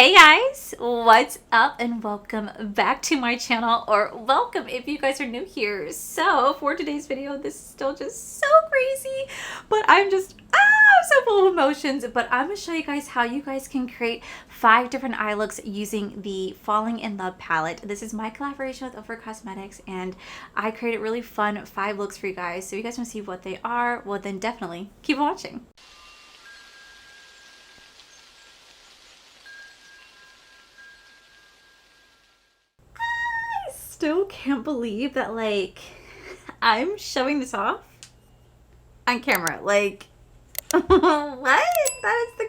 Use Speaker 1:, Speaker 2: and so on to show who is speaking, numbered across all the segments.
Speaker 1: Hey guys, what's up and welcome back to my channel, or welcome if you guys are new here. So for today's video, this is still just so crazy, but I'm so full of emotions. But I'm gonna show you guys how you guys can create 5 different eye looks using the Falling in Love palette. This is my collaboration with Ofra Cosmetics, and I created really fun 5 looks for you guys. So if you guys want to see what they are, well then definitely keep watching. Still can't believe that I'm showing this off on camera. What? That is the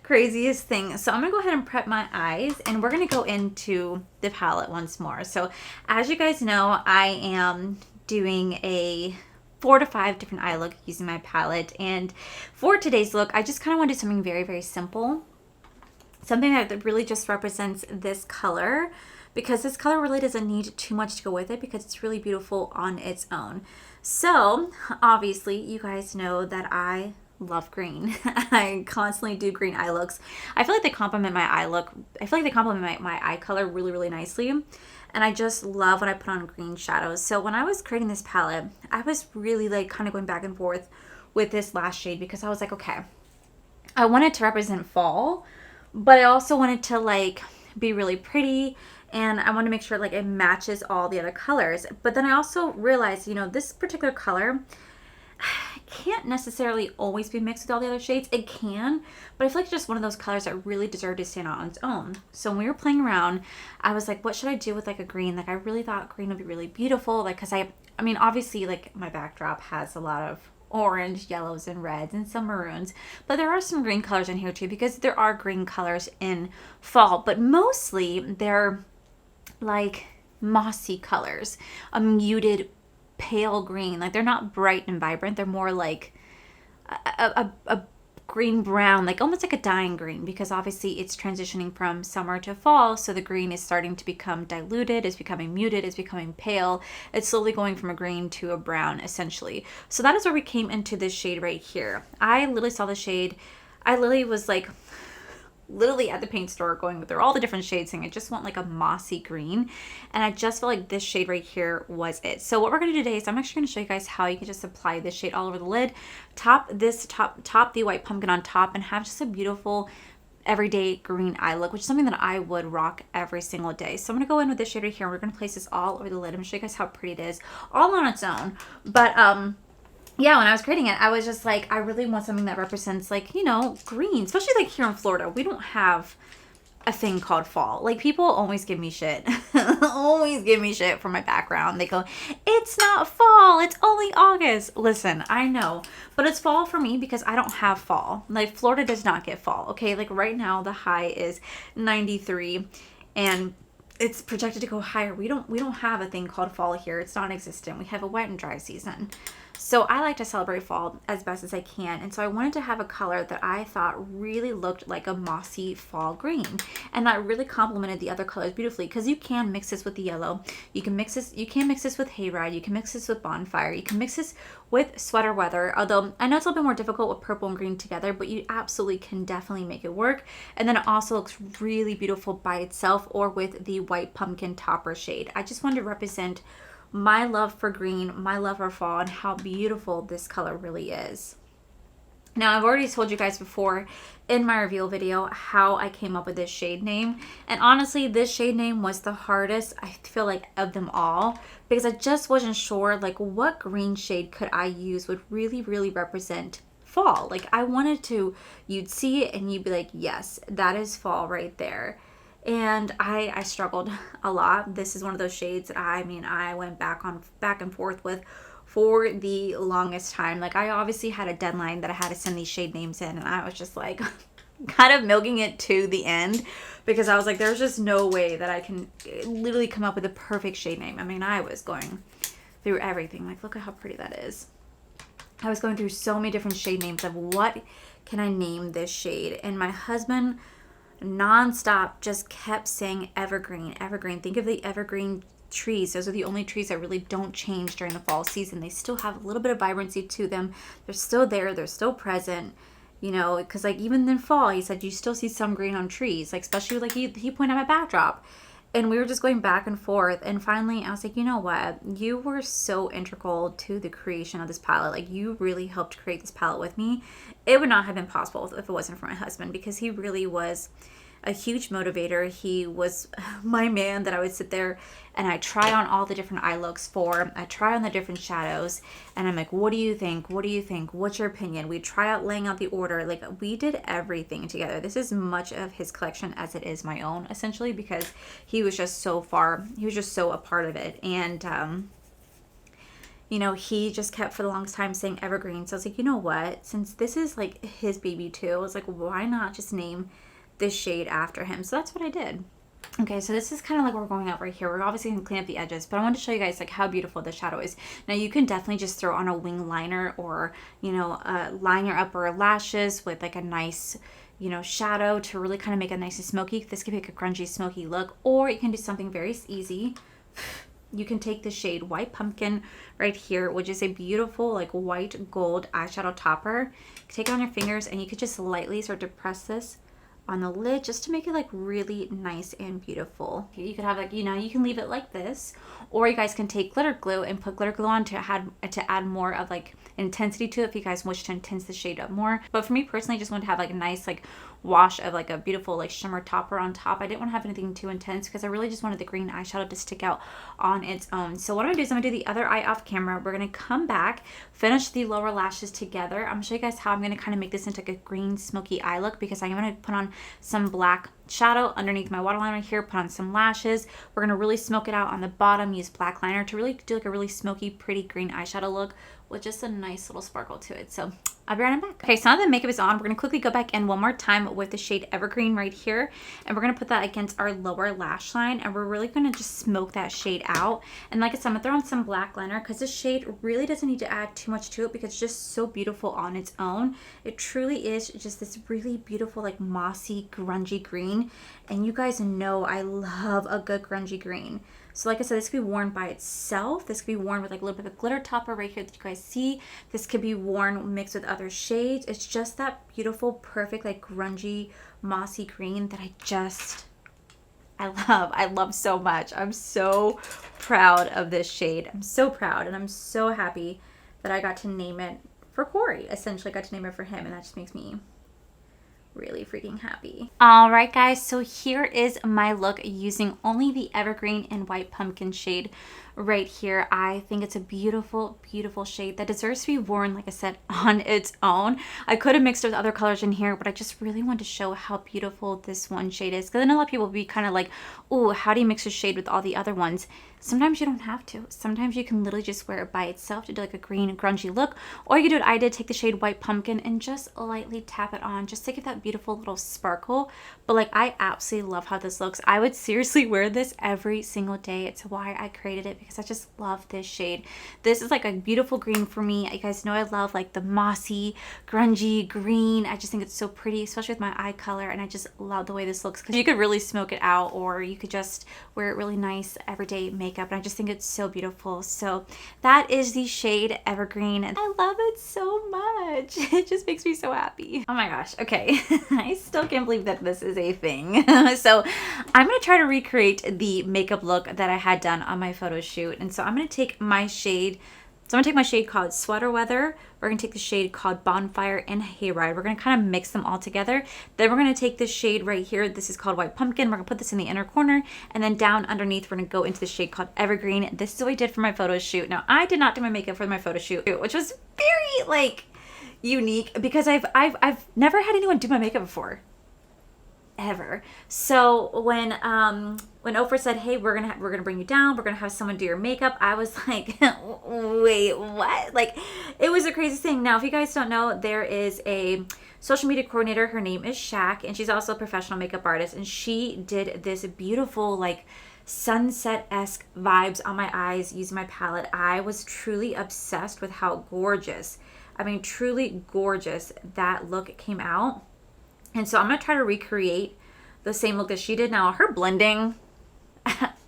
Speaker 1: craziest thing. So I'm gonna go ahead and prep my eyes and we're gonna go into the palette once more. So as you guys know, I am doing a 4 to 5 different eye look using my palette, and for today's look I just kind of want to do something very simple, something that really just represents this color, because this color really doesn't need too much to go with it because it's really beautiful on its own. So obviously you guys know that I love green. I constantly do green eye looks. I feel like they complement my eye look. I feel like they complement my eye color really nicely. And I just love when I put on green shadows. So when I was creating this palette, I was really kind of going back and forth with this last shade because I was like, okay, I want it to represent fall, but I also wanted to be really pretty, and I want to make sure it matches all the other colors. But then I also realized, this particular color can't necessarily always be mixed with all the other shades. It can, but I feel like it's just one of those colors that really deserve to stand out on its own. So when we were playing around, I was like, what should I do with a green? I really thought green would be really beautiful, because I mean obviously my backdrop has a lot of orange, yellows, and reds, and some maroons, but there are some green colors in here too, because there are green colors in fall, but mostly they're mossy colors, a muted pale green. They're not bright and vibrant, they're more like a green brown, almost like a dying green, because obviously it's transitioning from summer to fall, so the green is starting to become diluted, it's becoming muted, it's becoming pale, it's slowly going from a green to a brown essentially. So that is where we came into this shade right here. I literally saw the shade, I literally was literally at the paint store going through all the different shades, saying I just want a mossy green, and I just felt like this shade right here was it. So what we're going to do today is I'm actually going to show you guys how you can just apply this shade all over the lid, top the white pumpkin on top, and have just a beautiful everyday green eye look, which is something that I would rock every single day. So I'm going to go in with this shade right here, and we're going to place this all over the lid. I'm going to show you guys how pretty it is all on its own. But yeah, when I was creating it, I was just I really want something that represents green, especially here in Florida. We don't have a thing called fall. People always give me shit. Always give me shit for my background. They go, it's not fall, it's only August. Listen, I know, but it's fall for me because I don't have fall. Florida does not get fall, okay? Right now the high is 93 and it's projected to go higher. We don't have a thing called fall here. It's non-existent. We have a wet and dry season. So I like to celebrate fall as best as I can. And so I wanted to have a color that I thought really looked like a mossy fall green, and that really complemented the other colors beautifully, because you can mix this with the yellow. You can mix this with hayride. You can mix this with bonfire. You can mix this with sweater weather. Although I know it's a little bit more difficult with purple and green together, but you absolutely can definitely make it work. And then it also looks really beautiful by itself or with the white pumpkin topper shade. I just wanted to represent my love for green, my love for fall, and how beautiful this color really is. Now, I've already told you guys before in my reveal video how I came up with this shade name. And honestly, this shade name was the hardest, I feel of them all, because I just wasn't sure what green shade could I use would really represent fall. I wanted to, you'd see it and you'd be like, yes, that is fall right there. And I struggled a lot. This is one of those shades that I went back and forth with for the longest time. I obviously had a deadline that I had to send these shade names in, and I was just kind of milking it to the end, because I was there's just no way that I can literally come up with a perfect shade name. I was going through everything. Look at how pretty that is. I was going through so many different shade names of what can I name this shade, and my husband nonstop just kept saying evergreen. Think of the evergreen trees. Those are the only trees that really don't change during the fall season. They still have a little bit of vibrancy to them. They're still there. They're still present. you know, because like even in fall, he said you still see some green on trees, like especially like he pointed out my backdrop. And we were just going back and forth. And finally, I was like, you know what? You were so integral to the creation of this palette. Like, you really helped create this palette with me. It would not have been possible if it wasn't for my husband, because he really was a huge motivator. He was my man that I would sit there and I try on all the different eye looks for. I try on the different shadows and I'm like, what do you think? What do you think? What's your opinion? We try out laying out the order. Like, we did everything together. This is much of his collection as it is my own, essentially, because he was just so a part of it. And you know, he just kept for the longest time saying evergreen. So I was like, you know what? Since this is like his baby too, I was like, why not just name this shade after him? So that's what I did. Okay, so this is kind of like we're going out right here. We're obviously going to clean up the edges, but I wanted to show you guys like how beautiful the shadow is. Now you can definitely just throw on a wing liner, or, you know, line your upper lashes with like a nice, you know, shadow to really kind of make it nice and smoky. This could be like a grungy smoky look, or you can do something very easy. You can take the shade White Pumpkin right here, which is a beautiful like white gold eyeshadow topper. Take it on your fingers and you could just lightly start to press this on the lid just to make it like really nice and beautiful. You could have like, you know, you can leave it like this, or you guys can take glitter glue and put glitter glue on to add more of like intensity to it if you guys wish to intense the shade up more. But for me personally, I just wanted to have like a nice like wash of like a beautiful like shimmer topper on top. I didn't want to have anything too intense because I really just wanted the green eyeshadow to stick out on its own. So what I'm gonna do is I'm gonna do the other eye off camera. We're gonna come back, finish the lower lashes together. I'm gonna show you guys how I'm gonna kind of make this into like a green smoky eye look, because I'm gonna put on some black shadow underneath my waterline right here, put on some lashes. We're gonna really smoke it out on the bottom, use black liner to really do like a really smoky, pretty green eyeshadow look with just a nice little sparkle to it. So I'll be right back. Okay, so now that the makeup is on, we're gonna quickly go back in one more time with the shade Evergreen right here, and we're gonna put that against our lower lash line, and we're really gonna just smoke that shade out. And like I said, I'm gonna throw on some black liner because this shade really doesn't need to add too much to it because it's just so beautiful on its own. It truly is just this really beautiful like mossy grungy green, and you guys know I love a good grungy green. So like I said, this could be worn by itself. This could be worn with like a little bit of a glitter topper right here that you guys see. This could be worn mixed with other shades. It's just that beautiful, perfect, like grungy, mossy green that I love so much. I'm so proud of this shade. I'm so proud, and I'm so happy that I got to name it for Corey. Essentially, I got to name it for him, and that just makes me really freaking happy. All right, guys, so here is my look using only the Evergreen and White Pumpkin shade right here. I think it's a beautiful, beautiful shade that deserves to be worn, like I said, on its own. I could have mixed with other colors in here, but I just really wanted to show how beautiful this one shade is, because I know a lot of people will be kind of like, oh, how do you mix a shade with all the other ones? Sometimes you don't have to. Sometimes you can literally just wear it by itself to do like a green grungy look, or you can do what I did, take the shade White Pumpkin and just lightly tap it on just to give that beautiful little sparkle. But like, I absolutely love how this looks. I would seriously wear this every single day. It's why I created it, because I just love this shade. This is like a beautiful green for me. You guys know I love like the mossy grungy green. I just think it's so pretty, especially with my eye color, and I just love the way this looks, because you could really smoke it out, or you could just wear it really nice everyday makeup, and I just think it's so beautiful. So that is the shade Evergreen, and I love it so much. It just makes me so happy. Oh my gosh. Okay. I still can't believe that this is a thing. So I'm going to try to recreate the makeup look that I had done on my photo shoot. And so I'm going to take my shade. So I'm going to take my shade called Sweater Weather. We're going to take the shade called Bonfire and Hayride. We're going to kind of mix them all together. Then we're going to take this shade right here. This is called White Pumpkin. We're going to put this in the inner corner. And then down underneath, we're going to go into the shade called Evergreen. This is what I did for my photo shoot. Now, I did not do my makeup for my photo shoot, which was very, like, unique, because I've never had anyone do my makeup before. Ever. So when Ofra said, hey, we're gonna bring you down, we're gonna have someone do your makeup, I was like, wait, what? Like, it was the craziest thing. Now, if you guys don't know, there is a social media coordinator. Her name is Shaq, and she's also a professional makeup artist, and she did this beautiful like sunset-esque vibes on my eyes using my palette. I was truly obsessed with how gorgeous, I mean truly gorgeous, that look came out. And so I'm going to try to recreate the same look that she did. Now, her blending,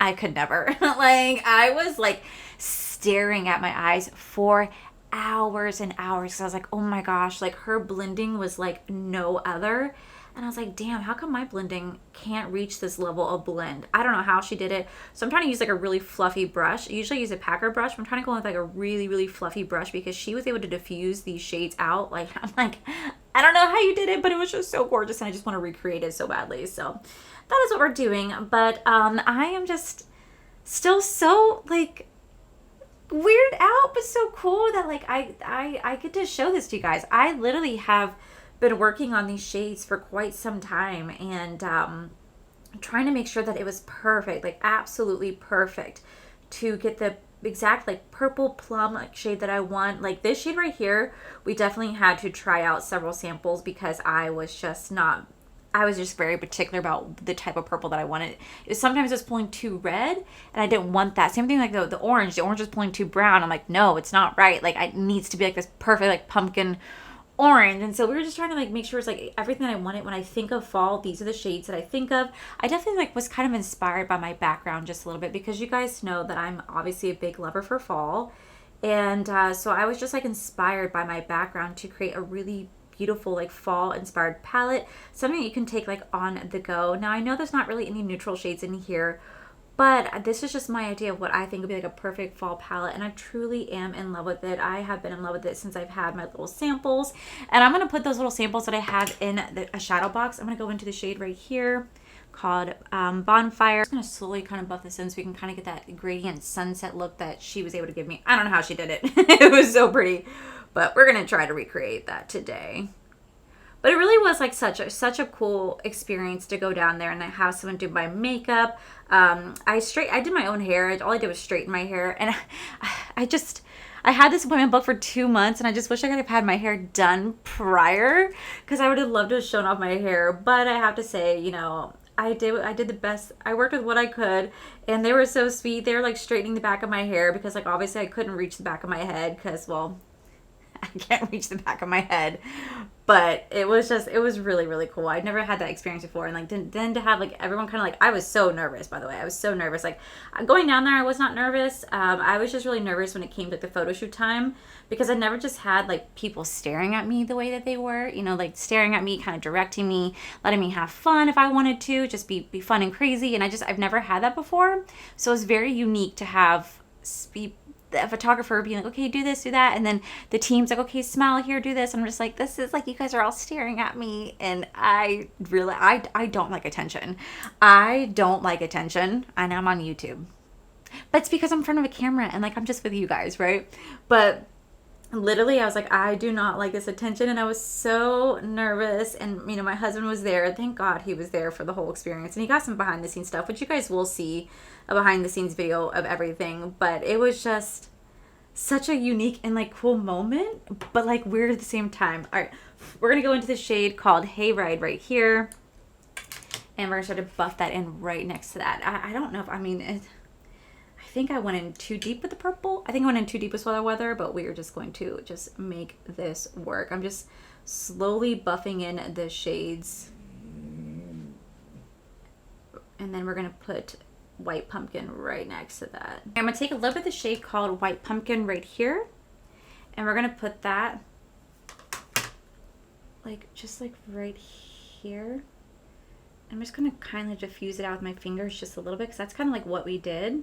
Speaker 1: I could never. Like, I was like staring at my eyes for hours and hours because I was like, oh my gosh, like her blending was like no other. And I was like, damn, how come my blending can't reach this level of blend? I don't know how she did it. So I'm trying to use like a really fluffy brush. I usually use a packer brush, but I'm trying to go with like a really, really fluffy brush because she was able to diffuse these shades out. Like, I'm like, I don't know how you did it, but it was just so gorgeous and I just want to recreate it so badly. So that is what we're doing. But I am just still so like weird out, but so cool that like I get to show this to you guys. I literally have been working on these shades for quite some time and trying to make sure that it was perfect, like absolutely perfect, to get the exact like purple plum like shade that I want. Like this shade right here, we definitely had to try out several samples because I was just very particular about the type of purple that I wanted. Sometimes it was pulling too red and I didn't want that. Same thing like the orange. The orange was pulling too brown. I'm like, no, it's not right. Like it needs to be like this perfect like pumpkin orange. And so we were just trying to like make sure it's like everything I wanted. When I think of fall, these are the shades that I think of. I definitely like was kind of inspired by my background just a little bit because you guys know that I'm obviously a big lover for fall. And so I was just like inspired by my background to create a really beautiful like fall inspired palette, something that you can take like on the go. Now I know there's not really any neutral shades in here, but this is just my idea of what I think would be like a perfect fall palette, and I truly am in love with it. I have been in love with it since I've had my little samples, and I'm going to put those little samples that I have in a shadow box. I'm going to go into the shade right here called Bonfire. I'm just going to slowly kind of buff this in so we can kind of get that gradient sunset look that she was able to give me. I don't know how she did it. It was so pretty, but we're going to try to recreate that today. But it really was like such a cool experience to go down there and I have someone do my makeup. I did my own hair. All I did was straighten my hair, and I had this appointment booked for 2 months, and I just wish I could have had my hair done prior because I would have loved to have shown off my hair. But I have to say, you know, I did the best. I worked with what I could, and they were so sweet. They were like straightening the back of my hair because like obviously I couldn't reach the back of my head because, well, I can't reach the back of my head. But it was really, really cool. I'd never had that experience before. And like then to have like everyone kind of like, I was so nervous, by the way. I was so nervous. Like going down there, I was not nervous. I was just really nervous when it came to like, the photo shoot time because I never just had like people staring at me the way that they were, you know, like staring at me, kind of directing me, letting me have fun if I wanted to, just be fun and crazy. And I've never had that before. So it was very unique to have a photographer being like, okay, do this, do that, and then the team's like, okay, smile here, do this. I'm just like, this is like, you guys are all staring at me, and I don't like attention. I don't like attention, and I'm on YouTube, but it's because I'm in front of a camera and like I'm just with you guys, right? But literally I was like, I do not like this attention, and I was so nervous. And you know, my husband was there. Thank God he was there for the whole experience, and he got some behind the scenes stuff, which you guys will see a behind the scenes video of everything. But it was just such a unique and like cool moment, but like weird at the same time. All right, we're gonna go into the shade called Hayride right here, and we're gonna start to buff that in right next to that. I don't know if I think I went in too deep with the purple. I think I went in too deep with Sweater Weather, but we are just going to just make this work. I'm just slowly buffing in the shades. And then we're going to put White Pumpkin right next to that. I'm going to take a little bit of the shade called White Pumpkin right here. And we're going to put that like just like right here. I'm just going to kind of diffuse it out with my fingers just a little bit because that's kind of like what we did.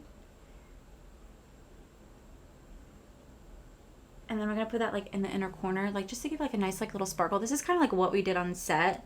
Speaker 1: And then we're going to put that like in the inner corner, like just to give like a nice like little sparkle. This is kind of like what we did on set.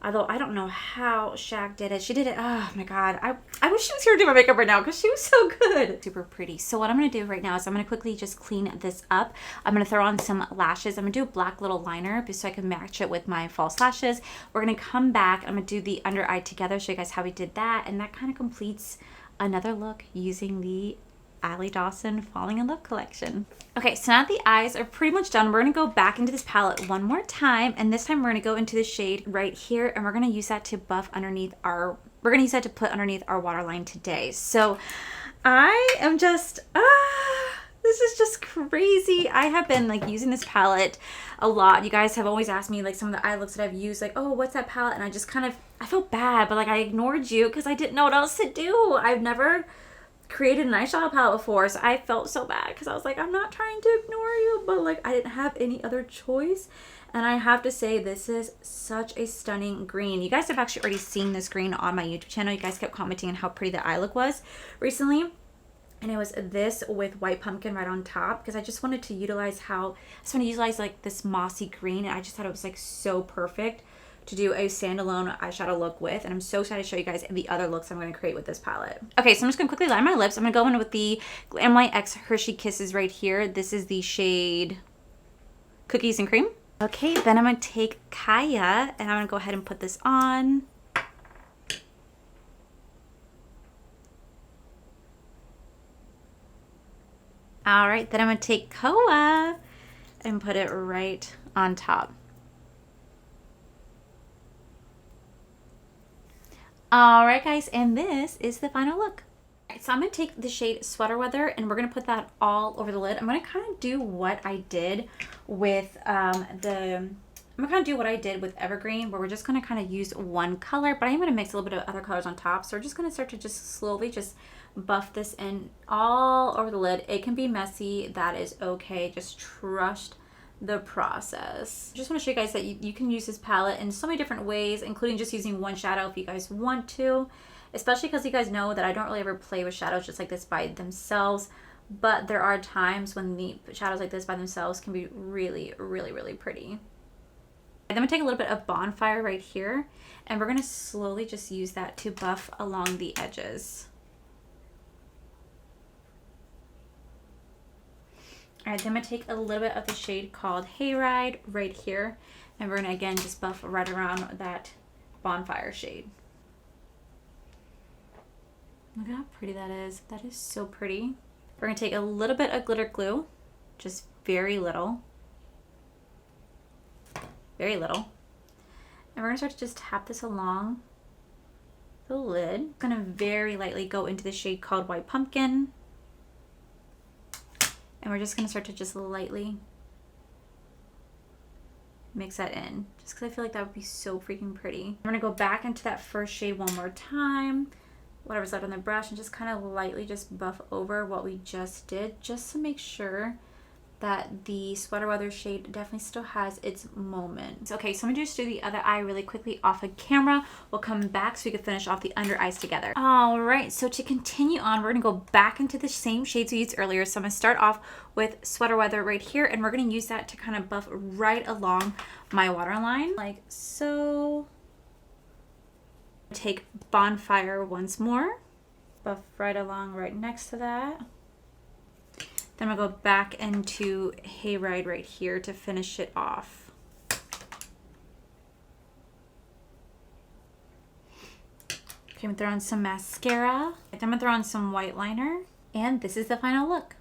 Speaker 1: Although I don't know how Shaq did it. She did it. Oh my God. I wish she was here to do my makeup right now because she was so good. Super pretty. So what I'm going to do right now is I'm going to quickly just clean this up. I'm going to throw on some lashes. I'm going to do a black little liner just so I can match it with my false lashes. We're going to come back. I'm going to do the under eye together, show you guys how we did that. And that kind of completes another look using the Allie Dawson Falling in Love collection. Okay, so now the eyes are pretty much done. We're going to go back into this palette one more time, and this time we're going to go into the shade right here, and we're going to use that to buff underneath our, we're going to use that to put underneath our waterline today. So I am just, this is just crazy. I have been like using this palette a lot. You guys have always asked me like some of the eye looks that I've used, like, oh, what's that palette? And I just kind of, I felt bad, but like I ignored you because I didn't know what else to do. created an eyeshadow palette before, so I felt so bad because I was like, I'm not trying to ignore you, but like I didn't have any other choice. And I have to say, this is such a stunning green. You guys have actually already seen this green on my YouTube channel. You guys kept commenting on how pretty the eye look was recently. And it was this with white pumpkin right on top, because I just wanted to utilize like this mossy green, and I just thought it was like so perfect to do a standalone eyeshadow look with. And I'm so excited to show you guys the other looks I'm going to create with this palette. Okay, so I'm just going to quickly line my lips. I'm going to go in with the Glam Light X Hershey Kisses right here. This is the shade Cookies and Cream. Okay, then I'm going to take Kaya, and I'm going to go ahead and put this on. All right, then I'm going to take Koa and put it right on top. All right, guys, and this is the final look. All right, so I'm going to take the shade Sweater Weather, and we're going to put that all over the lid. I'm going to kind of do what I did with Evergreen, where we're just going to kind of use one color, but I am going to mix a little bit of other colors on top. So we're just going to start to just slowly just buff this in all over the lid. It can be messy. That is okay. Just trust the process. I just want to show you guys that you can use this palette in so many different ways, including just using one shadow if you guys want to, especially because you guys know that I don't really ever play with shadows just like this by themselves, but there are times when the shadows like this by themselves can be really, really, really pretty. And then I'm going to take a little bit of Bonfire right here, and we're going to slowly just use that to buff along the edges. All right, then I'm going to take a little bit of the shade called Hayride right here, and we're going to again just buff right around that Bonfire shade. Look at how pretty that is. That is so pretty. We're going to take a little bit of glitter glue, just very little. Very little. And we're going to start to just tap this along the lid. I'm going to very lightly go into the shade called White Pumpkin. And we're just going to start to just lightly mix that in, just because I feel like that would be so freaking pretty. I'm going to go back into that first shade one more time, whatever's left on the brush, and just kind of lightly just buff over what we just did, just to make sure that the Sweater Weather shade definitely still has its moment. Okay, so I'm gonna just do the other eye really quickly off of camera. We'll come back so we can finish off the under eyes together. All right, so to continue on, we're gonna go back into the same shades we used earlier. So I'm gonna start off with Sweater Weather right here, and we're gonna use that to kind of buff right along my waterline, like so. Take Bonfire once more, buff right along right next to that. Then I'm going to go back into Hayride right here to finish it off. Okay, I'm going to throw on some mascara. Then I'm going to throw on some white liner. And this is the final look.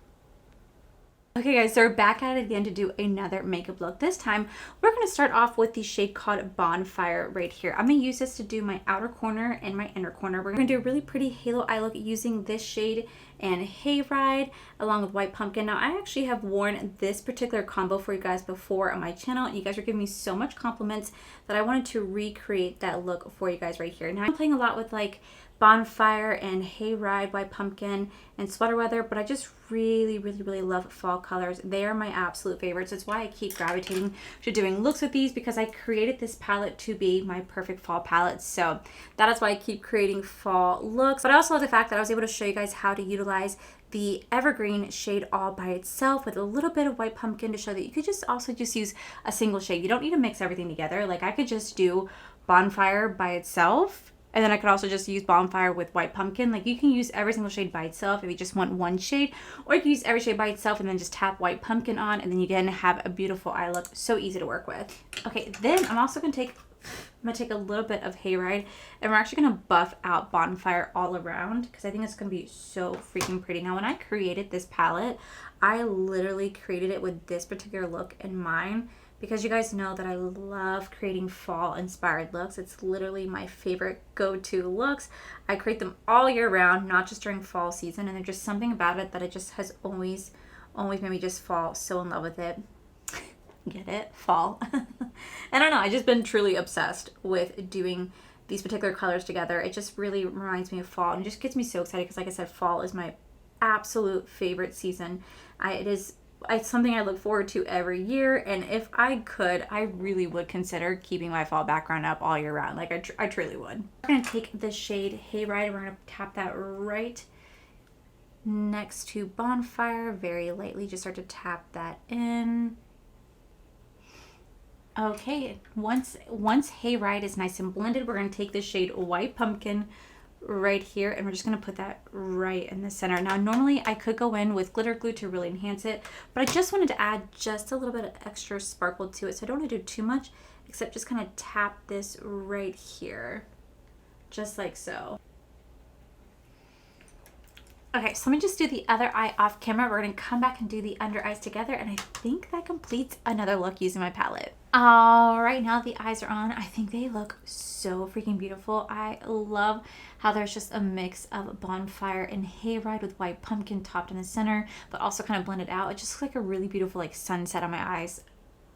Speaker 1: Okay guys, so we're back at it again to do another makeup look. This time, we're going to start off with the shade called Bonfire right here. I'm going to use this to do my outer corner and my inner corner. We're going to do a really pretty halo eye look using this shade and Hayride along with White Pumpkin. Now, I actually have worn this particular combo for you guys before on my channel, and you guys are giving me so much compliments that I wanted to recreate that look for you guys right here. Now, I'm playing a lot with like Bonfire and Hayride, White Pumpkin, and Sweater Weather, but I just really, really, really love fall colors. They are my absolute favorites. That's why I keep gravitating to doing looks with these, because I created this palette to be my perfect fall palette. So that is why I keep creating fall looks. But I also love the fact that I was able to show you guys how to utilize the Evergreen shade all by itself with a little bit of White Pumpkin to show that you could just also just use a single shade. You don't need to mix everything together. Like I could just do Bonfire by itself, and then I could also just use Bonfire with White Pumpkin. Like you can use every single shade by itself if you just want one shade, or you can use every shade by itself and then just tap White Pumpkin on, and then you can have a beautiful eye look. So easy to work with. Okay, then I'm also gonna take a little bit of Hayride, and we're actually gonna buff out Bonfire all around, because I think it's gonna be so freaking pretty. Now, when I created this palette, I literally created it with this particular look in mind, because you guys know that I love creating fall inspired looks. It's literally my favorite go-to looks. I create them all year round, not just during fall season, and there's just something about it that it just has always made me just fall so in love with it. Get it? Fall. I don't know, I've just been truly obsessed with doing these particular colors together. It just really reminds me of fall and just gets me so excited, because like I said, fall is my absolute favorite season. It's something I look forward to every year, and if I could, I really would consider keeping my fall background up all year round. Like I truly would. We're gonna take the shade Hayride, we're gonna tap that right next to Bonfire very lightly. Just start to tap that in. Okay, once Hayride is nice and blended, we're gonna take the shade White Pumpkin right here, and we're just going to put that right in the center. Now normally I could go in with glitter glue to really enhance it, but I just wanted to add just a little bit of extra sparkle to it, so I don't want to do too much except just kind of tap this right here, just like so. Okay, so let me just do the other eye off camera. We're going to come back and do the under eyes together, and I think that completes another look using my palette. All right, now the eyes are on. I think they look so freaking beautiful. I love how there's just a mix of Bonfire and Hayride with White Pumpkin topped in the center, but also kind of blended out. It just looks like a really beautiful like sunset on my eyes.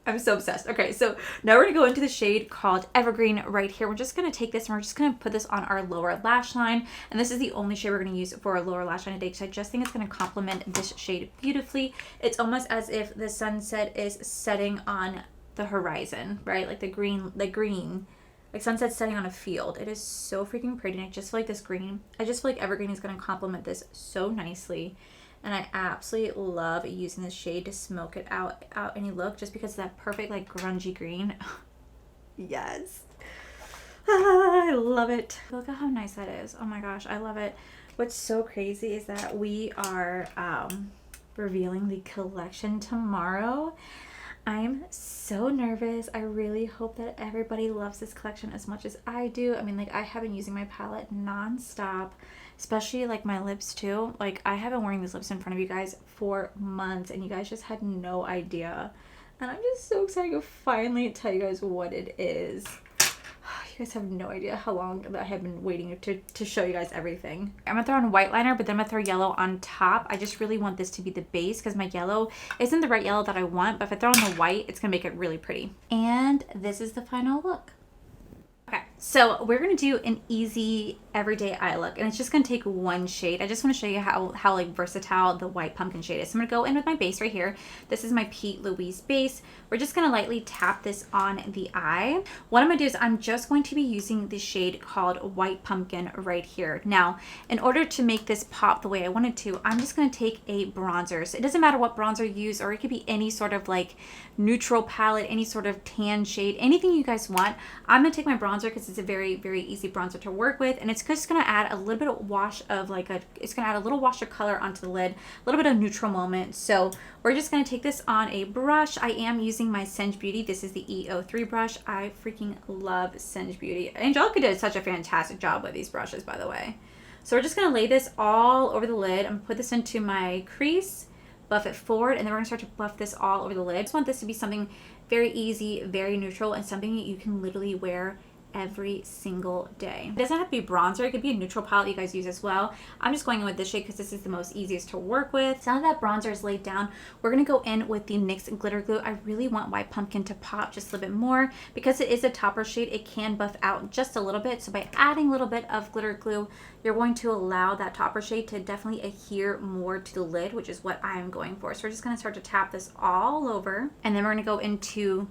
Speaker 1: I'm so obsessed. Okay, so now we're gonna go into the shade called Evergreen right here. We're just gonna take this and we're just gonna put this on our lower lash line. And this is the only shade we're gonna use for our lower lash line today because I just think it's gonna complement this shade beautifully. It's almost as if the sunset is setting on the horizon, right? Like the green, like sunset setting on a field. It is so freaking pretty, and I just feel like this green, I just feel like Evergreen is gonna complement this so nicely. And I absolutely love using this shade to smoke it out any look, just because of that perfect like grungy green. Yes. I love it. Look at how nice that is. Oh my gosh, I love it. What's so crazy is that we are revealing the collection tomorrow. I'm so nervous. I really hope that everybody loves this collection as much as I do. I mean, like, I have been using my palette non-stop, especially like my lips too. Like, I have been wearing these lips in front of you guys for months, and you guys just had no idea. And I'm just so excited to finally tell you guys what it is. You guys have no idea how long that I have been waiting to show you guys everything. I'm gonna throw on white liner, but then I'm gonna throw yellow on top. I just really want this to be the base because my yellow isn't the right yellow that I want, but if I throw on the white, it's gonna make it really pretty. And this is the final look. Okay, so we're gonna do an easy everyday eye look, and it's just gonna take one shade. I just want to show you how like versatile the White Pumpkin shade is. So I'm gonna go in with my base right here. This is my Pete Louise base. We're just gonna lightly tap this on the eye. What I'm gonna do is I'm just going to be using the shade called White Pumpkin right here. Now, in order to make this pop the way I wanted to, I'm just gonna take a bronzer. So it doesn't matter what bronzer you use, or it could be any sort of like neutral palette, any sort of tan shade, anything you guys want. I'm gonna take my bronzer because it's a very, very easy bronzer to work with, and it's just gonna add a little bit of wash of it's gonna add a little wash of color onto the lid, a little bit of neutral moment. So we're just gonna take this on a brush. I am using my Singe Beauty. This is the EO3 brush. I freaking love Singe Beauty. Angelica did such a fantastic job with these brushes, by the way. So we're just gonna lay this all over the lid. I'm gonna put this into my crease, buff it forward, and then we're gonna start to buff this all over the lid. I just want this to be something very easy, very neutral, and something that you can literally wear every single day. It doesn't have to be bronzer. It could be a neutral palette you guys use as well. I'm just going in with this shade because this is the most easiest to work with. So now that bronzer is laid down, we're going to go in with the NYX glitter glue. I really want White Pumpkin to pop just a little bit more because it is a topper shade. It can buff out just a little bit. So by adding a little bit of glitter glue, you're going to allow that topper shade to definitely adhere more to the lid, which is what I'm going for. So we're just going to start to tap this all over, and then we're going to go into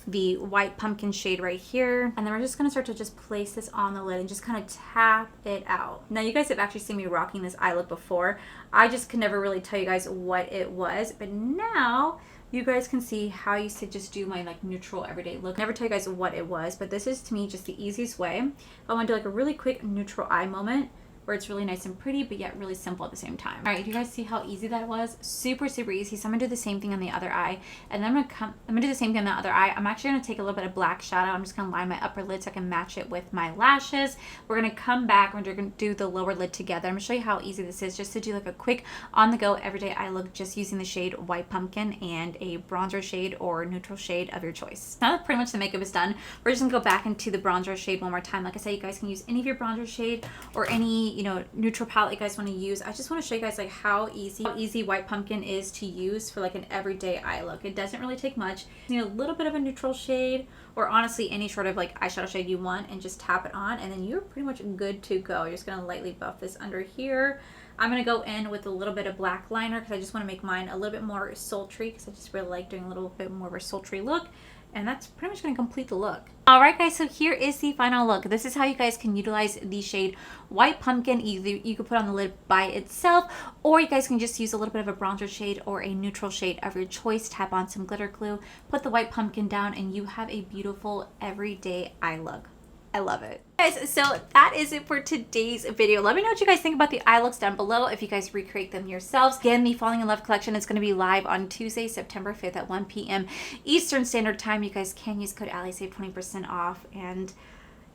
Speaker 1: the White Pumpkin shade right here, and then we're just going to start to just place this on the lid and just kind of tap it out. Now, you guys have actually seen me rocking this eye look before. I just could never really tell you guys what it was, but now you guys can see how I used to just do my like neutral everyday look. Never tell you guys what it was, but this is to me just the easiest way. I want to do like a really quick neutral eye moment where it's really nice and pretty, but yet really simple at the same time. All right, do you guys see how easy that was? Super, super easy. So I'm gonna do the same thing on the other eye, and then I'm gonna do the same thing on the other eye. I'm actually gonna take a little bit of black shadow. I'm just gonna line my upper lid so I can match it with my lashes. We're gonna come back and we're gonna do the lower lid together. I'm gonna show you how easy this is, just to do like a quick on-the-go everyday eye look, just using the shade White Pumpkin and a bronzer shade or neutral shade of your choice. Now that pretty much the makeup is done, we're just gonna go back into the bronzer shade one more time. Like I said, you guys can use any of your bronzer shade or any, you know, neutral palette you guys want to use. I just want to show you guys like how easy White Pumpkin is to use for like an everyday eye look. It doesn't really take much. You need a little bit of a neutral shade or honestly any sort of like eyeshadow shade you want, and just tap it on, and then you're pretty much good to go. You're just gonna lightly buff this under here. I'm gonna go in with a little bit of black liner because I just want to make mine a little bit more sultry, because I just really like doing a little bit more of a sultry look. And that's pretty much going to complete the look. Alright guys, so here is the final look. This is how you guys can utilize the shade White Pumpkin. Either you could put on the lid by itself, or you guys can just use a little bit of a bronzer shade or a neutral shade of your choice. Tap on some glitter glue, put the White Pumpkin down, and you have a beautiful everyday eye look. I love it. Guys, so that is it for today's video. Let me know what you guys think about the eye looks down below, if you guys recreate them yourselves. Again, the Falling in Love collection is going to be live on Tuesday, September 5th at 1 p.m. Eastern Standard Time. You guys can use code Allie, save 20% off. And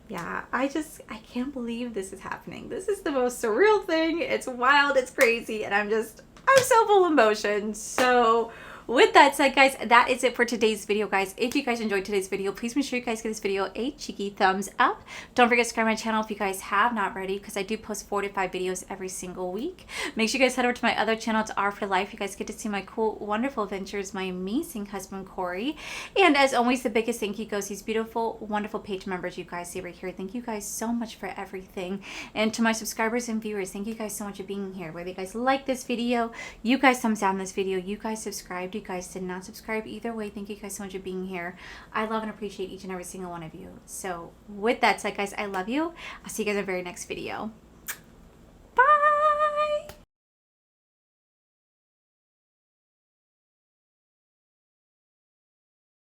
Speaker 1: yeah, I can't believe this is happening. This is the most surreal thing. It's wild, it's crazy, and I'm so full of emotion. So with that said, guys, that is it for today's video, guys. If you guys enjoyed today's video, please make sure you guys give this video a cheeky thumbs up. Don't forget to subscribe to my channel if you guys have not already, because I do post 4 to 5 videos every single week. Make sure you guys head over to my other channel. It's Ofra Life. You guys get to see my cool, wonderful adventures, my amazing husband, Corey. And as always, the biggest thank you goes to these beautiful, wonderful page members you guys see right here. Thank you guys so much for everything. And to my subscribers and viewers, thank you guys so much for being here. Whether you guys like this video, you guys thumbs down this video, you guys subscribed, you guys did not subscribe, either way, thank you guys so much for being here. I love and appreciate each and every single one of you. So with that said, guys, I love you. I'll see you guys in the very next video.